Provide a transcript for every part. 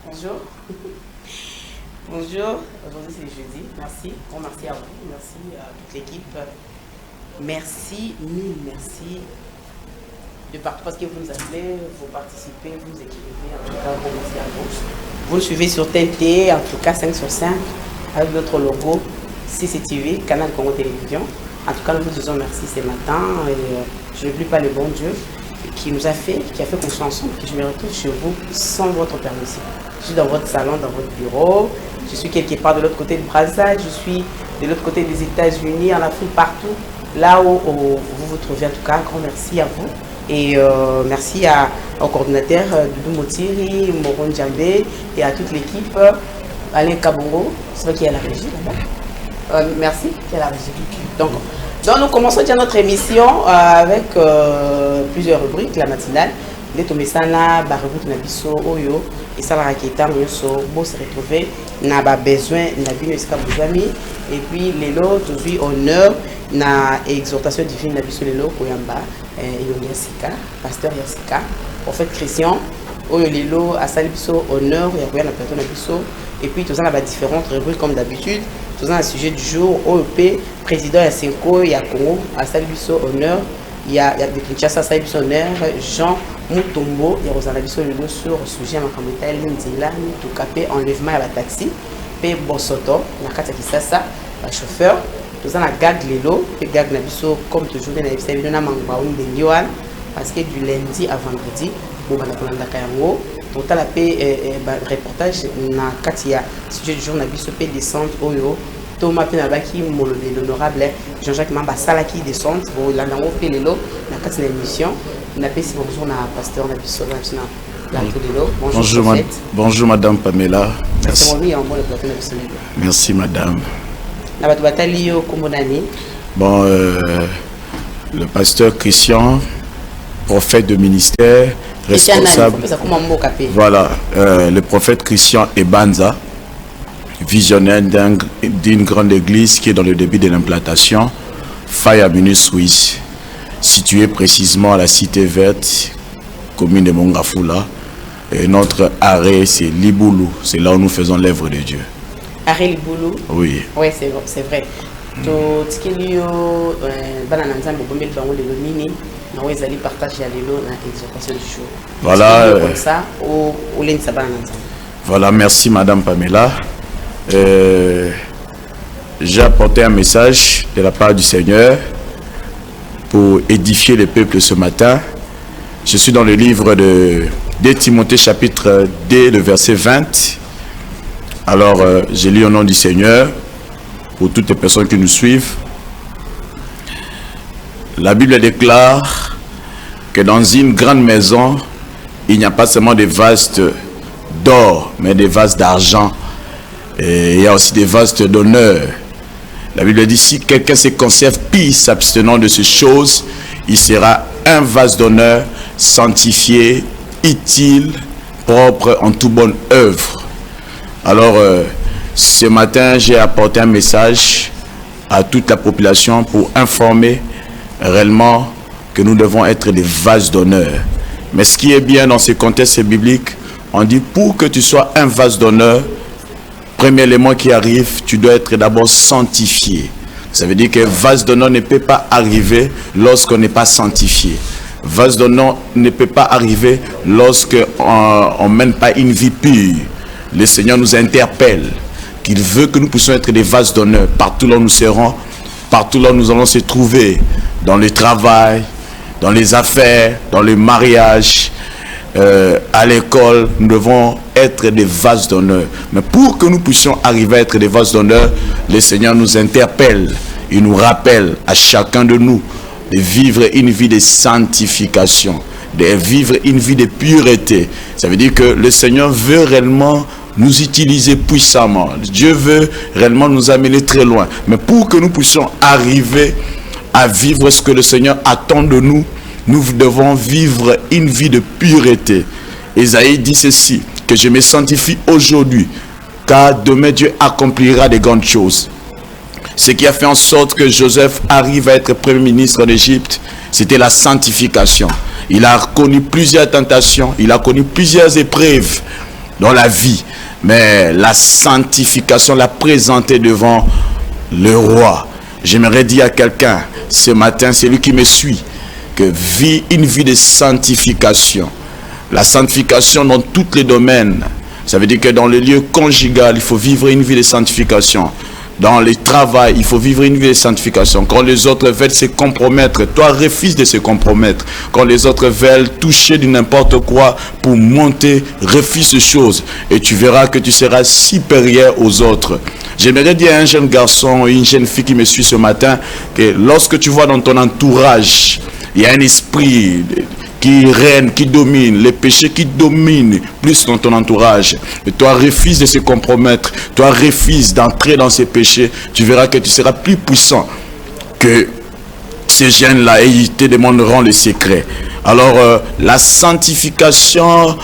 Bonjour. Bonjour. Aujourd'hui c'est jeudi. Merci. Bon, merci à vous. Merci à toute l'équipe. Merci, mille merci de partout parce que vous nous appelez, vous participez, vous écrivez. En tout cas, bon, merci à vous. Vous nous suivez sur TNT, en tout cas 5 sur 5, avec notre logo CCTV, Canal Congo Télévision. En tout cas, nous vous disons merci ce matin. Et, je ne plus pas le bon Dieu qui nous a fait, qui a fait qu'on soit ensemble, que je me retrouve chez vous sans votre permission. Je suis dans votre salon, dans votre bureau. Je suis quelque part de l'autre côté du Brazzaville. Je suis de l'autre côté des États-Unis, en Afrique, partout. Là où vous vous trouvez, en tout cas, un grand merci à vous. Et merci au coordinateur Doudou Motiri, Moron Djambé et à toute l'équipe. Alain Kabongo, c'est vrai qu'il y a la régie là-bas. Merci, qui est la régie. Donc nous commençons déjà notre émission avec plusieurs rubriques, la matinale. Les Tomesana, Baruch Nabiso, Oyo, et Salah Raketa, Myoso, Beau se retrouver, n'a besoin, n'a bien et puis les lots, toujours honneur, na exhortation divine Nabiso, les lots, Koyamba, Yassika, pasteur Yassika, prophète Christian, Oyo les lots, à Salibiso, honneur, Yakoya, la personne Nabiso, et puis tout ça, là-bas différentes rubriques comme d'habitude, tout ça, un sujet du jour, OEP, président Yasenko, Yakongo, à Salibiso, honneur, il y a des Kinshasa, Salibiso, honneur, Jean Mutombo, il y a Rosanabiso, le lot sur le sujet, Makamota, Lindila, Tukapé, enlèvement à la taxi, P. Bosoto, Nakata Kisasa, le chauffeur, tout ça, la gag Lelo, et gag Nabiso, comme toujours, il y a des Mangbaoun de Yohan, parce que du lundi à vendredi, bon, on a Kayango, tout à la paix, reportage, Nakatia, sujet du jour, Nabiso, P. descente, Oyo, Thomas Penabaki, l'honorable Jean-Jacques Mamba Salaki descente, bon, la nango fait Lelo, Nakatia l'émission, bonjour, pasteur Nabiso, bonjour madame Pamela. Merci. Merci madame. Bon, le pasteur Christian, prophète de ministère, responsable. Voilà, le prophète Christian Ebanza, visionnaire d'une grande église qui est dans le début de l'implantation, Fayabunu Suisse, située précisément à la Cité Verte, commune de Mongafula. Et notre arrêt, c'est Liboulou. C'est là où nous faisons l'œuvre de Dieu. Arrêt Liboulou? Oui. Oui, c'est vrai. Voilà. Voilà, merci Madame Pamela. J'ai apporté un message de la part du Seigneur pour édifier le peuple ce matin. Je suis dans le livre de Timothée chapitre 2, le verset 20. Alors, je lis au nom du Seigneur pour toutes les personnes qui nous suivent. La Bible déclare que dans une grande maison, il n'y a pas seulement des vases d'or, mais des vases d'argent. Et il y a aussi des vases d'honneur. La Bible dit, si quelqu'un se conserve pis s'abstenant de ces choses, il sera un vase d'honneur, sanctifié, utile, propre en toute bonne œuvre. Alors, ce matin, j'ai apporté un message à toute la population pour informer réellement que nous devons être des vases d'honneur. Mais ce qui est bien dans ce contexte biblique, on dit pour que tu sois un vase d'honneur, premier élément qui arrive, tu dois être d'abord sanctifié. Ça veut dire que vase d'honneur ne peut pas arriver lorsqu'on n'est pas sanctifié. Vase d'honneur ne peut pas arriver lorsqu'on ne mène pas une vie pure. Le Seigneur nous interpelle qu'il veut que nous puissions être des vases d'honneur partout là où nous serons, partout là où nous allons se trouver, dans le travail, dans les affaires, dans le mariage, à l'école. Nous devons être des vases d'honneur. Mais pour que nous puissions arriver à être des vases d'honneur, le Seigneur nous interpelle. Il nous rappelle à chacun de nous de vivre une vie de sanctification, de vivre une vie de pureté. Ça veut dire que le Seigneur veut réellement nous utiliser puissamment. Dieu veut réellement nous amener très loin. Mais pour que nous puissions arriver à vivre ce que le Seigneur attend de nous, nous devons vivre une vie de pureté. Ésaïe dit ceci, que je me sanctifie aujourd'hui, car demain Dieu accomplira de grandes choses. Ce qui a fait en sorte que Joseph arrive à être premier ministre d'Égypte, c'était la sanctification. Il a connu plusieurs tentations, il a connu plusieurs épreuves. dans la vie, mais la sanctification, la présenter devant le roi. J'aimerais dire à quelqu'un ce matin, c'est lui qui me suit, que vit une vie de sanctification. La sanctification dans tous les domaines. Ça veut dire que dans le lieu conjugal, il faut vivre une vie de sanctification. Dans le travail, il faut vivre une vie de sanctification. Quand les autres veulent se compromettre, toi refuses de se compromettre. Quand les autres veulent toucher de n'importe quoi pour monter, refuse ces choses. Et tu verras que tu seras supérieur aux autres. J'aimerais dire à un jeune garçon ou une jeune fille qui me suit ce matin, que lorsque tu vois dans ton entourage, il y a un esprit qui règne, qui domine, les péchés qui dominent plus dans ton entourage. Et toi refuses de se compromettre, toi refuses d'entrer dans ces péchés, tu verras que tu seras plus puissant que ces jeunes-là et ils te demanderont les secrets. Alors la sanctification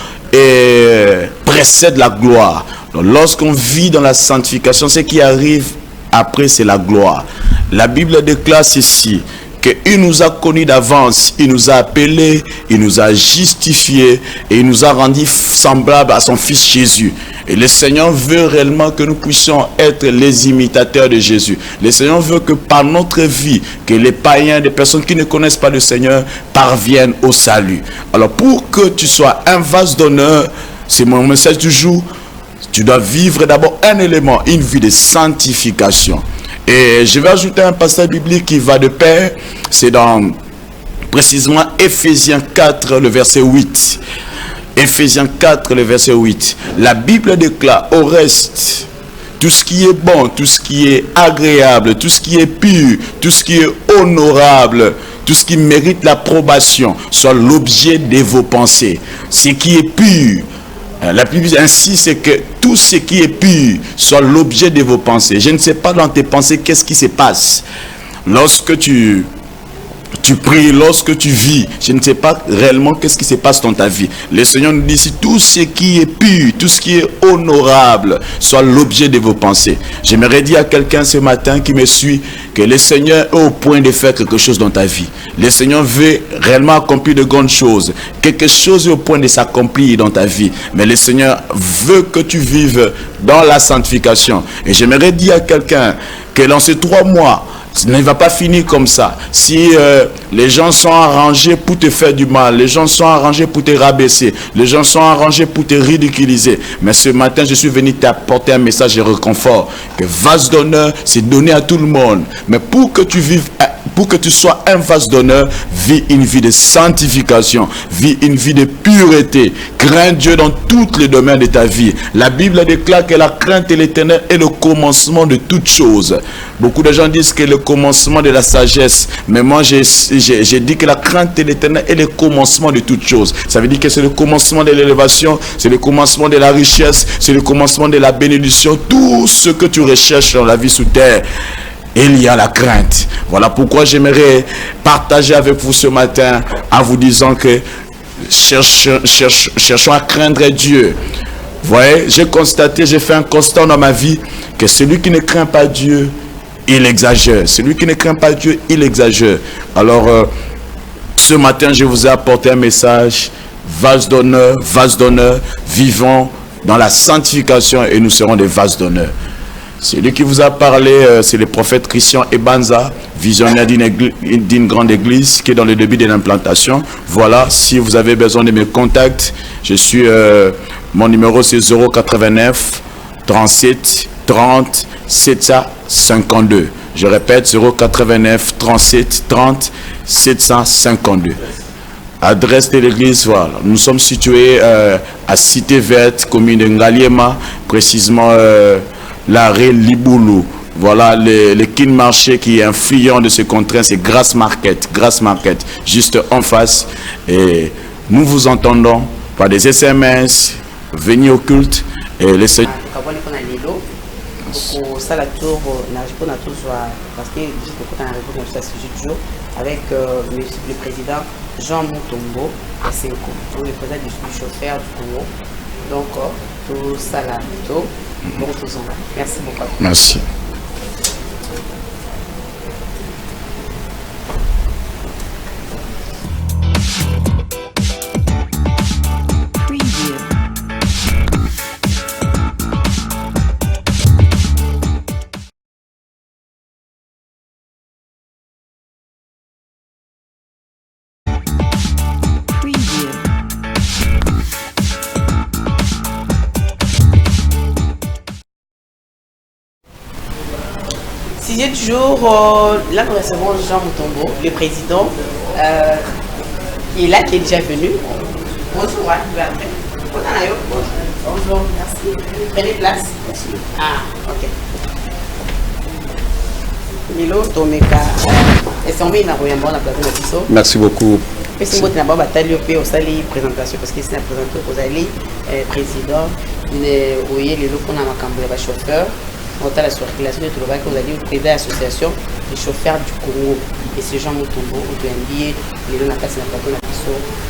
précède la gloire. Lorsqu'on vit dans la sanctification, ce qui arrive après c'est la gloire. La Bible déclare ceci, qu'il nous a connus d'avance, il nous a appelés, il nous a justifiés et il nous a rendus semblables à son Fils Jésus. Et le Seigneur veut réellement que nous puissions être les imitateurs de Jésus. Le Seigneur veut que par notre vie, que les païens, les personnes qui ne connaissent pas le Seigneur, parviennent au salut. Alors pour que tu sois un vase d'honneur, c'est mon message du jour, tu dois vivre d'abord un élément, une vie de sanctification. Et je vais ajouter un passage biblique qui va de pair, c'est dans précisément Ephésiens 4, le verset 8. Ephésiens 4, le verset 8. La Bible déclare, au reste, tout ce qui est bon, tout ce qui est agréable, tout ce qui est pur, tout ce qui est honorable, tout ce qui mérite l'approbation, soit l'objet de vos pensées. Ce qui est pur, la Bible ainsi, c'est que tout ce qui est pur soit l'objet de vos pensées. Je ne sais pas dans tes pensées qu'est-ce qui se passe. Lorsque tu pries, lorsque tu vis, je ne sais pas réellement qu'est-ce qui se passe dans ta vie. Le Seigneur nous dit, si tout ce qui est pur, tout ce qui est honorable, soit l'objet de vos pensées. J'aimerais dire à quelqu'un ce matin qui me suit, que le Seigneur est au point de faire quelque chose dans ta vie. Le Seigneur veut réellement accomplir de grandes choses. Quelque chose est au point de s'accomplir dans ta vie. Mais le Seigneur veut que tu vives dans la sanctification. Et j'aimerais dire à quelqu'un que dans ces 3 mois, ça ne va pas finir comme ça. Si les gens sont arrangés pour te faire du mal, les gens sont arrangés pour te rabaisser, les gens sont arrangés pour te ridiculiser. Mais ce matin, je suis venu t'apporter un message de réconfort. Que vase d'honneur, c'est donné à tout le monde. Mais pour que tu vives, pour que tu sois un vase d'honneur, vis une vie de sanctification, vis une vie de pureté. Crains Dieu dans tous les domaines de ta vie. La Bible déclare que la crainte de l'Éternel est le commencement de toutes choses. Beaucoup de gens disent que le commencement de la sagesse, mais moi j'ai dit que la crainte de l'Éternel est le commencement de toutes choses. Ça veut dire que c'est le commencement de l'élévation, c'est le commencement de la richesse, c'est le commencement de la bénédiction. Tout ce que tu recherches dans la vie sous terre, il y a la crainte. Voilà pourquoi j'aimerais partager avec vous ce matin en vous disant que cherchons à craindre Dieu. Vous voyez, j'ai constaté, j'ai fait un constat dans ma vie que celui qui ne craint pas Dieu, il exagère. Celui qui ne craint pas Dieu, il exagère. Alors, ce matin, je vous ai apporté un message. Vase d'honneur, vivons dans la sanctification et nous serons des vases d'honneur. Celui qui vous a parlé, c'est le prophète Christian Ebanza, visionnaire d'une grande église qui est dans le début de l'implantation. Voilà, si vous avez besoin de mes contacts, je suis, mon numéro c'est 089 37 30 752. Je répète, 089 37 30 752. Adresse de l'église, voilà. Nous sommes situés à Cité Verte, commune de Ngaliema, précisément l'arrêt Liboulou. Voilà le kin marché qui est influent de ce contrat, c'est Grass Market, juste en face. Et nous vous entendons par des SMS, venez au culte et les seigneurs. Ça la tour parce que avec le président Jean Moutombo le président du chauffeur du Congo. Donc tout ça là tour. Merci beaucoup. Merci. Preview. Sujet du jour, là nous recevons Jean Mutombo, le président, qui est là, qui est déjà venu. Bonjour, bonjour, merci. Prenez place. Merci. Ah, ok. Milo, Tomeka, merci beaucoup. Président, parce que c'est un président, chauffeur. On a la circulation de Toulouse, vous allez président de l'association des chauffeurs du Congo. Et c'est Jean Mutombo, où tu as dit, les gens qui sont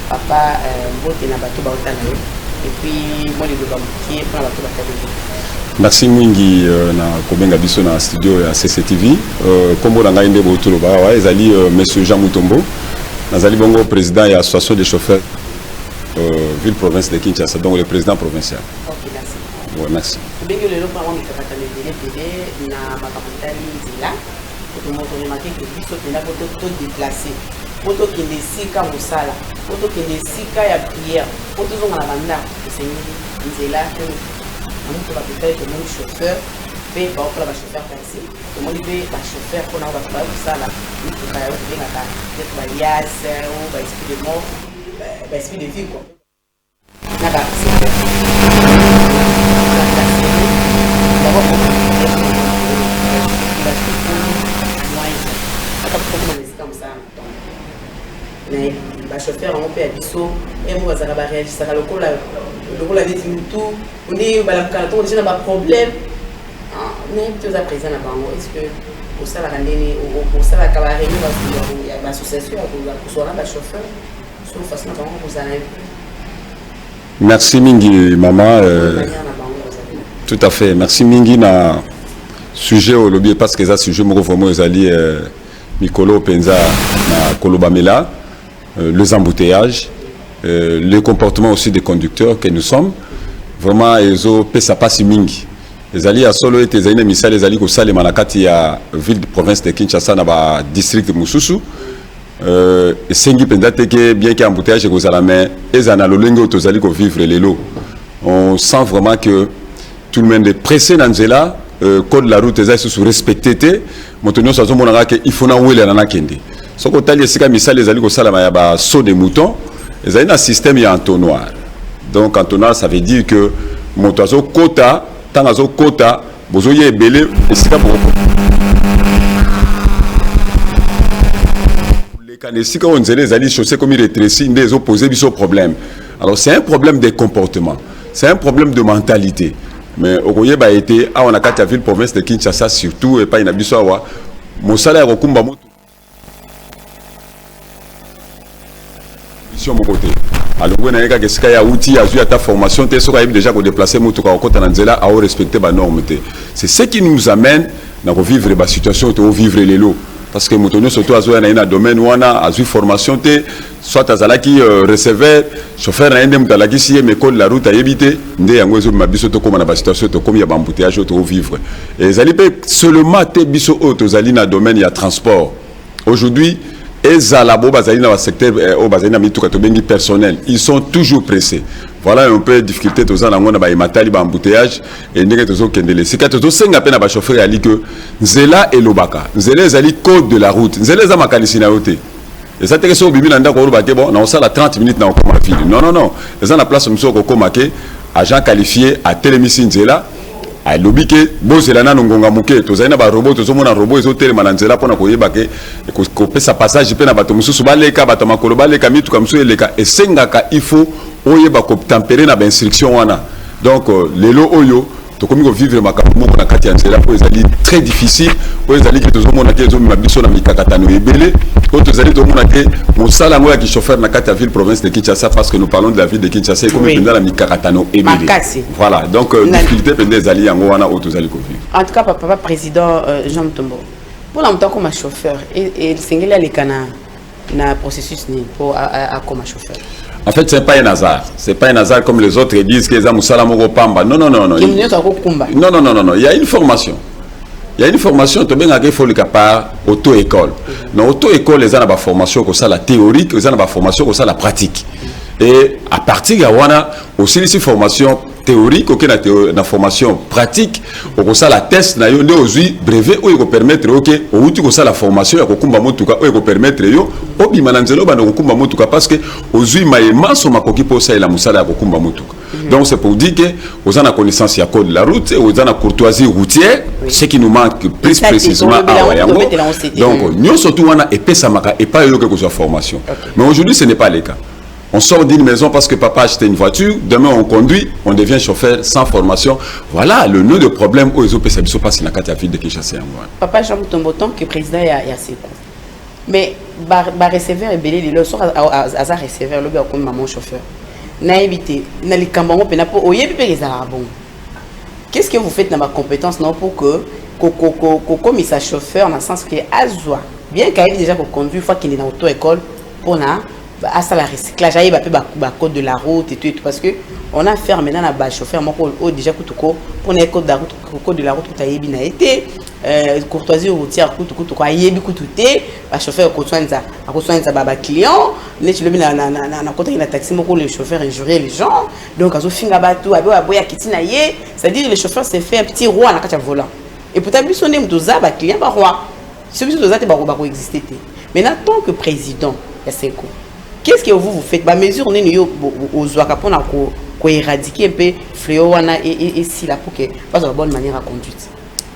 papa, et puis moi, les deux qui est pour la merci Mwingi na kobenga biso na studio ya CCTV. Comme on a dit, monsieur Jean Mutombo, nazali bongo président de l'association des chauffeurs ville province de Kinshasa, donc le président provincial. Ok, merci. Ouais, merci. Poto qui ne sika musala, poto qui ne sika ya prière, poto zonga la banda, c'est une là que nous va peut-être que mon chauffeur paye par rapport à la chauffeur taxi, que mon libé la chauffeur qu'on a va faire ça là, nous pour faire bien la peut-être varias ou va esprit de mort, va esprit de vie quoi. Nada, c'est d'abord comme ça. Mais le chauffeur on peut abisso et moi ça va réagir ça le coup là dit tout on est bah la carton déjà pas problème mais tu as présent là-bas est-ce que pour ça la randonnée ou pour ça la cabaret il y a l'association pour soit là le chauffeur sur façon comment vous allez. Merci Mingi maman tout à fait merci Mingi na sujet au lobby parce que ça sujet mo vraiment ezali Mikolo Penza na Kolobamela. Les embouteillages, le comportement aussi des conducteurs que nous sommes. Vraiment, ils ont ça passe mingi. Les alliés à solo et les alliés misal, les alliés au Salé Manakati à ville de province de Kinshasa, dans le district de Moussousou. Et Sengi Pendate, bien qu'il y ait embouteillage, ils ont la main, ils ont l'olingo, ils ont vivre les lots. On sent vraiment que tout le monde est pressé dans ce là, code de la route, ils sont respectés. Maintenant, ça il faut n'en oublier la kende. Ce qu'on a dit, c'est que les alliés au Salama, il y a saut des moutons. Ils ont un système, il y a un entonnoir. Donc, entonnoir, ça veut dire que mon oiseau quota, tant oiseau quota, vous avez belé, et c'est pour les canets, si on dit les alliés chaussés comme ils rétrécissent, ils ont posé des problèmes. Alors, c'est un problème de comportement, c'est un problème de mentalité. Mais au Goye, bah, été, on a quatre la ville province de Kinshasa, surtout, et pas une abissoa, mon salaire au Kumba. Mon côté. Alors, on a des outils, à ta formation, tu es déjà déplacé, à respecter les normes. C'est ce qui nous amène à vivre les situations, à vivre les lots. Parce que nous surtout à un domaine où on a une formation, soit à Zalaki recevait, chauffeur à un si mais code la route à éviter, il y a une situation comme il y a un embouteillage au vivre. Et les alliés seulement tes biso aux alliés dans le domaine, il y a transport. Aujourd'hui, et Zalabo Bazali dans le secteur au Bazali na personnel, ils sont toujours pressés. Voilà un peu de difficulté tous en amont na matali ba embouteillage et ndenge tozo kendele. C'est que tozo senga pe na ba chauffeur ali que Nzela et Lobaka. Nzela ezali code de la route. Nzela za makalisi na yote. Et ça te so bibi na ndako ba ke bon, na on sala 30 minutes na okoma ville. Non non non. Eza na place mso ko komake agent qualifié à télémisi Nzela. A lobby que bozela na ngonga muke to zaina ba robot to mona robot ezo telema na nzela pona koyeba ke ko pesa passage pe na bato mususu baleka bato makolo baleka mitu kamsu eleka esengaka il faut oyeba ko tempérer na ba instruction wana donc lelo oyo to komi ko vivre makambo na kati ya nzela po ezali très difficile po ezali ke to mona ke ezo mabiso na mikakatano ebele ko to ezali to mona ke mosala ngo ya ki chauffeur na kati ya ville province de Kinshasa parce que nous parlons de la ville de Kinshasa comme pendant la mikakatano ebele voilà donc difficulté pendant les alliés ngo wana auto ezali ko vivre en tout cas papa président Jean Mutombo pour la montant comme chauffeur et singela les cana na processus ni pour comme chauffeur. En fait, ce n'est pas un hasard. Ce n'est pas un hasard comme les autres disent qu'ils ont Moussalamoro Pamba. Non, non, non, non. Non, non, non, non, non. Il y a une formation. Il y a une formation, il faut le capar auto-école. Dans auto-école, les gens ont la formation comme ça, la théorique, les gens ont la formation comme ça, la pratique. et à partir de wana aussi les formations théorique OK na formation pratique au ça la test na yo nde ozui brevet o ko permettre OK outi ko ça la formation ya ko kumba motuka o ko permettre yo obima na nzelo bana ko kumba motuka parce que ozui maema so makoki po ça la musala ya ko kumba motuka. Donc c'est pour dire que aux en a connaissance ya code de la route et aux en a courtoisie routière, ce qui nous manque plus précisément à Wayango. Donc nous surtout on a épais samaka et pas eu quelque chose de formation. Mais aujourd'hui ce n'est pas le cas. On sort d'une maison parce que papa a acheté une voiture, demain on conduit, on devient chauffeur sans formation. Voilà le nœud de problème où les autres se passent dans la ville de Kinshasa. Papa Jean Moutomboton qui est président il y a Seko. Mais le receveur est belé, le soir à receveur, le gars comme maman chauffeur. Na évité, na les cambango pena pour oyer les arabons. Qu'est-ce que vous faites dans ma compétence non pour que comme ça chauffeur dans le sens que azwa bien qu'il ait déjà conduit une fois qu'il est dans l'auto-école pour na à ça la recyclage aille ba code de la route et tout parce que on a fait maintenant la chauffeur moi déjà pour les code de la route tout a yebi na été courtoisie routière tout quoi yebi tout té ba chauffeur ko soinza ba client ne tu le na côté na taxi moi le chauffeur injurier les gens donc azo finga batou aboya kitina ye c'est-à-dire le chauffeur s'est fait un petit roi na kacha volant et pour ta sonner mtoza ba client ba roi celui mtoza te ba ko exister maintenant tant que président ya Seko qu'est-ce que vous faites ba mesure on est aux zoaka pour éradiquer un peu fléau et si là pour que pas de bonne manière à conduite.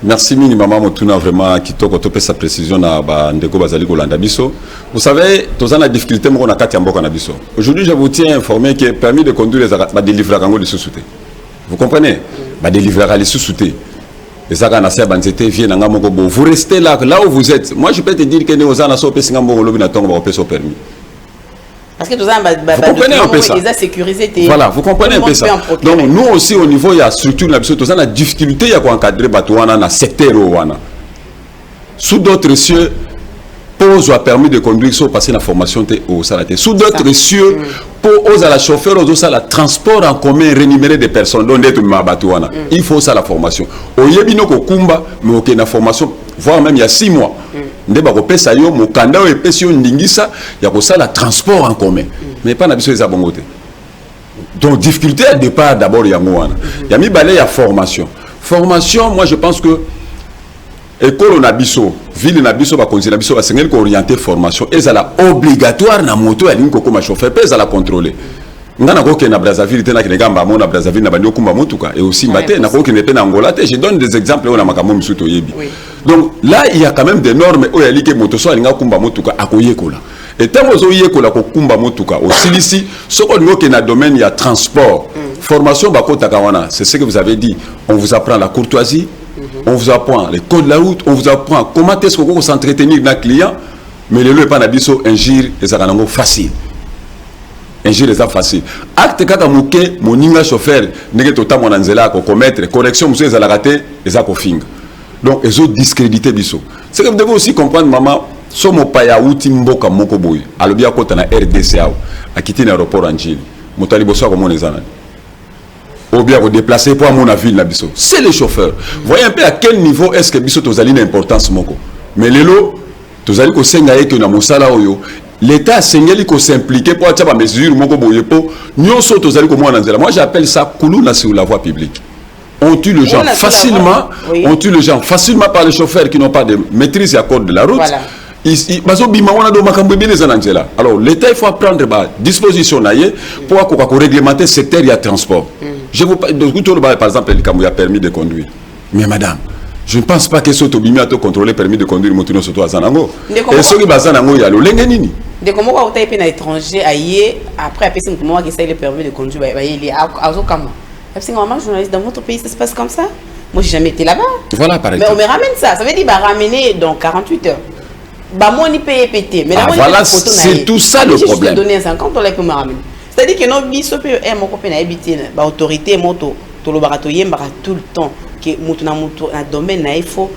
Merci mini maman Motuna vraiment qui topé sa précision na ba ndeko bazali kolanda biso. Vous savez tous la difficulté mo na kati mboka na biso. Aujourd'hui je vous tiens informé que permis de conduire les ba délivrer kango de sous-souté. Vous comprenez? Ba délivrer les sous-souté. Les aga na sia banzete vient na ngamoko bo. Vous restez là où vous êtes. Moi je peux te dire que ne ozana so pesi ngamoko lobi na tongo ba pesi au permis. Parce que tout ça, vous comprenez un peu ça. Voilà, vous comprenez un peu ça. Donc nous aussi au niveau il y a structure là, tout ça la difficulté à encadrer batouana dans secteur wana. Sous d'autres cieux, pose a permis de conduire sans passer la formation au salaté. Sous d'autres cieux, pour la chauffeur aux ça la transport en commun rémunéré des personnes dont d'être ma batouana. Il faut ça la formation. Au yebino ko kumba mais OK na formation voire même il y a 6 mois. Ndeba ko pesa yo mokanda o epesio ndingisa ya ko sala transport en commun mais pas na biso eza bongote. Donc difficulté à départ d'abord ya mwana ya mi balé ya formation moi je pense que école na biso ville na biso ba konzi na biso ba sengel ko orienter formation ezala obligatoire na moto ya linko comme chauffeur pesa la contrôler ngana ko ke na Brazzaville tena ke ngamba mona Brazzaville na bandi okumba motuka et aussi maté na ko ke ne pe na Angola te je donne des exemples on a makambo misuto yebi. Donc là il y a quand même des normes où il y a li ke moto so alinga kumba motuka akoyekola et tant ozo yekola ko kumba motuka aussi ici soko ngo ke na domaine il y a transport formation bakota kawana c'est ce que vous avez dit on vous apprend la courtoisie on vous apprend les codes de la route on vous apprend comment est-ce qu'on s'entretenir avec client mais le pas na biso ingir et ça kanango facile. Ingir les facile. Acte kaka muke moninga chauffeur nege tota monanzela ko commettre correction monsieur za la raté et ko finga. Donc ils ont discrédité biso. C'est que vous devez aussi comprendre maman somo paya uti mboka moko boy. Alobia kota na RDCA a quitté l'aéroport Angile. Motali boso ko monezana. Ou bien ko déplacer pour mon ville na biso. C'est les chauffeurs. Voyez un peu à quel niveau est-ce que biso tozali une importance moko. Mais lelo tozali ko senga que na mosala oyo l'État a sengeli ko s'impliquer pour avoir des mesures moko boye po nyonso tozali ko mona nzela. Moi j'appelle ça kuluna sur la voie publique. On tue les gens facilement, on tue les gens facilement par les chauffeurs qui n'ont pas de maîtrise et accord de la route. Voilà. Alors l'État il faut prendre des dispositions pour réglementer le secteur de transport. Je vous parle par exemple quand il a permis de conduire. Mais madame, je ne pense pas que ce soit bien contrôler permis de conduire moto surtout à Zanango. Et ceux qui basent Zanango, il y a le lengenini. De comment vous avez été étranger après après c'est moi qui essaye le permis de conduire il est à Okamwa. Parce que normalement journaliste dans votre pays ça se passe comme ça. Moi j'ai jamais été là-bas. Voilà par exemple. Mais on me ramène ça, ça veut dire ramener dans 48 heures. Bah moi ni paye pété mais voilà c'est tout ça le problème. Je donner 50 $ pour me ramener. C'est-à-dire que nos biso peut mon copain a habité ba autorité moto to lo barato yemba tout le temps que mutu na domaine na il faut